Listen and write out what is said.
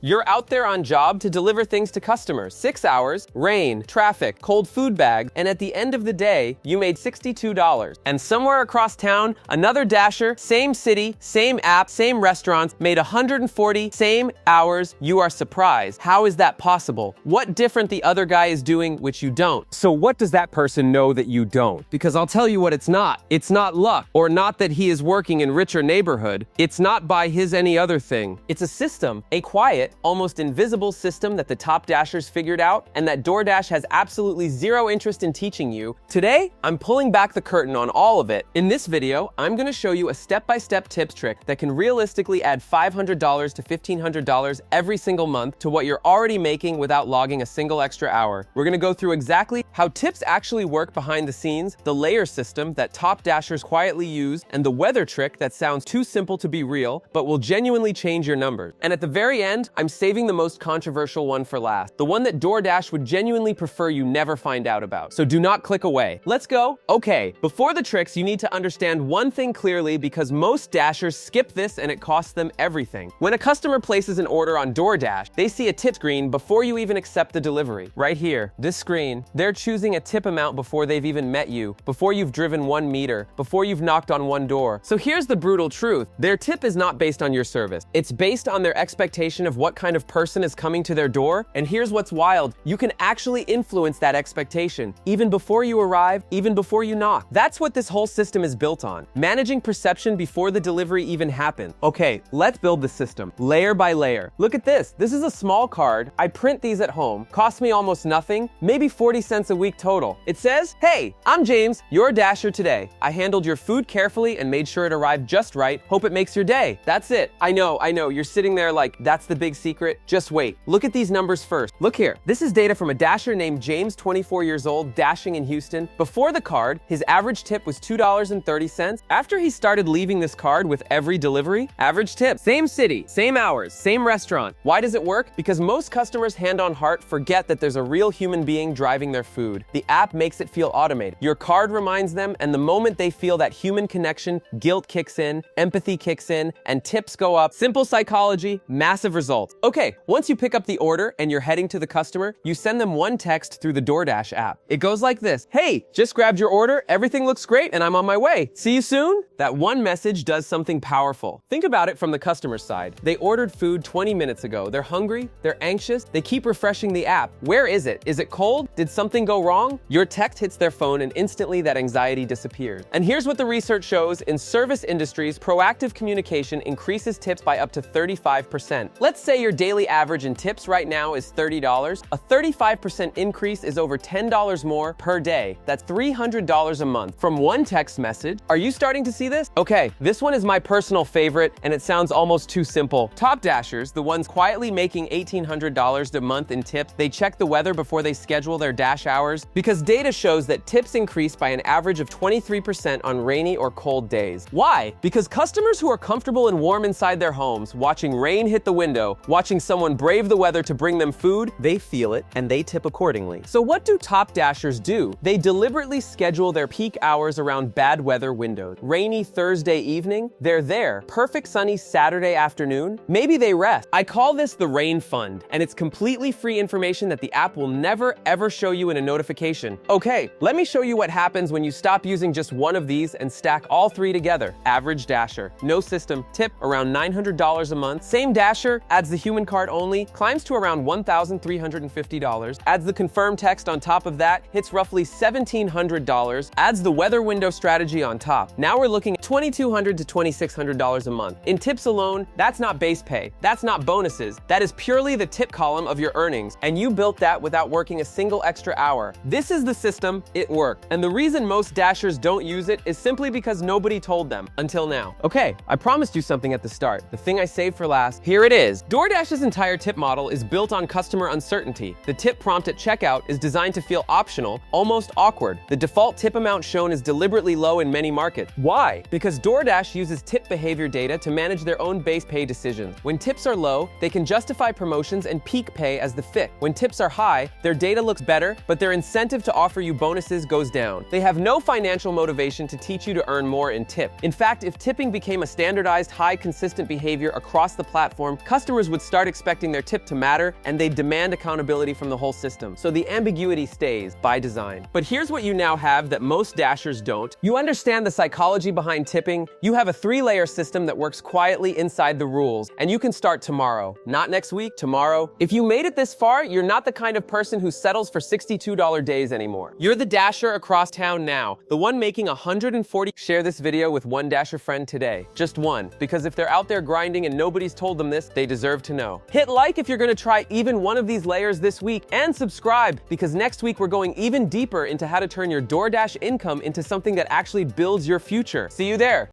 You're out there on job to deliver things to customers. 6 hours, rain, traffic, cold food bag, and at the end of the day, you made $62. And somewhere across town, another Dasher, same city, same app, same restaurants, made 140, same hours. You are surprised. How is that possible? What different the other guy is doing which you don't? So what does that person know that you don't? Because I'll tell you what it's not. It's not luck, or not that he is working in richer neighborhood. It's not by his any other thing. It's a system, a quiet, almost invisible system that the top Dashers figured out and that DoorDash has absolutely zero interest in teaching you. Today, I'm pulling back the curtain on all of it. In this video, I'm going to show you a step-by-step tips trick that can realistically add $500 to $1,500 every single month to what you're already making without logging a single extra hour. We're going to go through exactly how tips actually work behind the scenes, the layer system that top Dashers quietly use, and the weather trick that sounds too simple to be real, but will genuinely change your numbers. And at the very end, I'm saving the most controversial one for last, the one that DoorDash would genuinely prefer you never find out about. So do not click away. Let's go. Okay, before the tricks, you need to understand one thing clearly because most Dashers skip this and it costs them everything. When a customer places an order on DoorDash, they see a tip screen before you even accept the delivery. Right here, this screen, they're choosing a tip amount before they've even met you, before you've driven 1 meter, before you've knocked on 1 door. So here's the brutal truth. Their tip is not based on your service. It's based on their expectation of what kind of person is coming to their door. And here's what's wild. You can actually influence that expectation, even before you arrive, even before you knock. That's what this whole system is built on. Managing perception before the delivery even happens. Okay, let's build the system, layer by layer. Look at this. This is a small card. I print these at home. Cost me almost nothing, maybe 40 cents a week total. It says, "Hey, I'm James, your Dasher today. I handled your food carefully and made sure it arrived just right. Hope it makes your day." That's it. I know, you're sitting there like, that's the big secret. Just wait. Look at these numbers first. Look here. This is data from a Dasher named James, 24 years old, dashing in Houston. Before the card, his average tip was $2.30. After he started leaving this card with every delivery, average tip, same city, same hours, same restaurant. Why does it work? Because most customers, hand on heart, forget that there's a real human being driving their food. The app makes it feel automated. Your card reminds them, and the moment they feel that human connection, guilt kicks in, empathy kicks in, and tips go up. Simple psychology, massive results. Okay, once you pick up the order and you're heading to the customer, you send them one text through the DoorDash app. It goes like this: "Hey, just grabbed your order, everything looks great, and I'm on my way. See you soon?" That one message does something powerful. Think about it from the customer's side. They ordered food 20 minutes ago. They're hungry, they're anxious, they keep refreshing the app. Where is it? Is it cold? Did something go wrong? Your text hits their phone and instantly that anxiety disappears. And here's what the research shows. In service industries, proactive communication increases tips by up to 35%. Let's say your daily average in tips right now is $30. A 35% increase is over $10 more per day. That's $300 a month from one text message. Are you starting to see this? Okay, this one is my personal favorite, and it sounds almost too simple. Top Dashers, the ones quietly making $1,800 a month in tips, they check the weather before they schedule their dash hours because data shows that tips increase by an average of 23% on rainy or cold days. Why? Because customers who are comfortable and warm inside their homes, watching rain hit the window, watching someone brave the weather to bring them food, they feel it and they tip accordingly. So what do top Dashers do? They deliberately schedule their peak hours around bad weather windows. Rainy Thursday evening, they're there. Perfect sunny Saturday afternoon, maybe they rest. I call this the Rain Fund, and it's completely free information that the app will never ever show you in a notification. Okay, let me show you what happens when you stop using just one of these and stack all three together. Average Dasher, no system, tip around $900 a month. Same Dasher, adds the human card only, climbs to around $1,350, adds the confirm text on top of that, hits roughly $1,700, adds the weather window strategy on top. Now we're looking at $2,200 to $2,600 a month. In tips alone, that's not base pay, that's not bonuses, that is purely the tip column of your earnings, and you built that without working a single extra hour. This is the system, it worked. And the reason most Dashers don't use it is simply because nobody told them, until now. Okay, I promised you something at the start, the thing I saved for last. Here it is. DoorDash's entire tip model is built on customer uncertainty. The tip prompt at checkout is designed to feel optional, almost awkward. The default tip amount shown is deliberately low in many markets. Why? Because DoorDash uses tip behavior data to manage their own base pay decisions. When tips are low, they can justify promotions and peak pay as the fix. When tips are high, their data looks better, but their incentive to offer you bonuses goes down. They have no financial motivation to teach you to earn more in tip. In fact, if tipping became a standardized, high, consistent behavior across the platform, customers Customers would start expecting their tip to matter, and they'd demand accountability from the whole system. So the ambiguity stays by design. But here's what you now have that most Dashers don't. You understand the psychology behind tipping. You have a 3-layer system that works quietly inside the rules, and you can start tomorrow. Not next week, tomorrow. If you made it this far, you're not the kind of person who settles for $62 days anymore. You're the Dasher across town now, the one making 140. Share this video with one Dasher friend today. Just one, because if they're out there grinding and nobody's told them this, they deserve to know. Hit like if you're gonna try even one of these layers this week, and subscribe, because next week we're going even deeper into how to turn your DoorDash income into something that actually builds your future. See you there.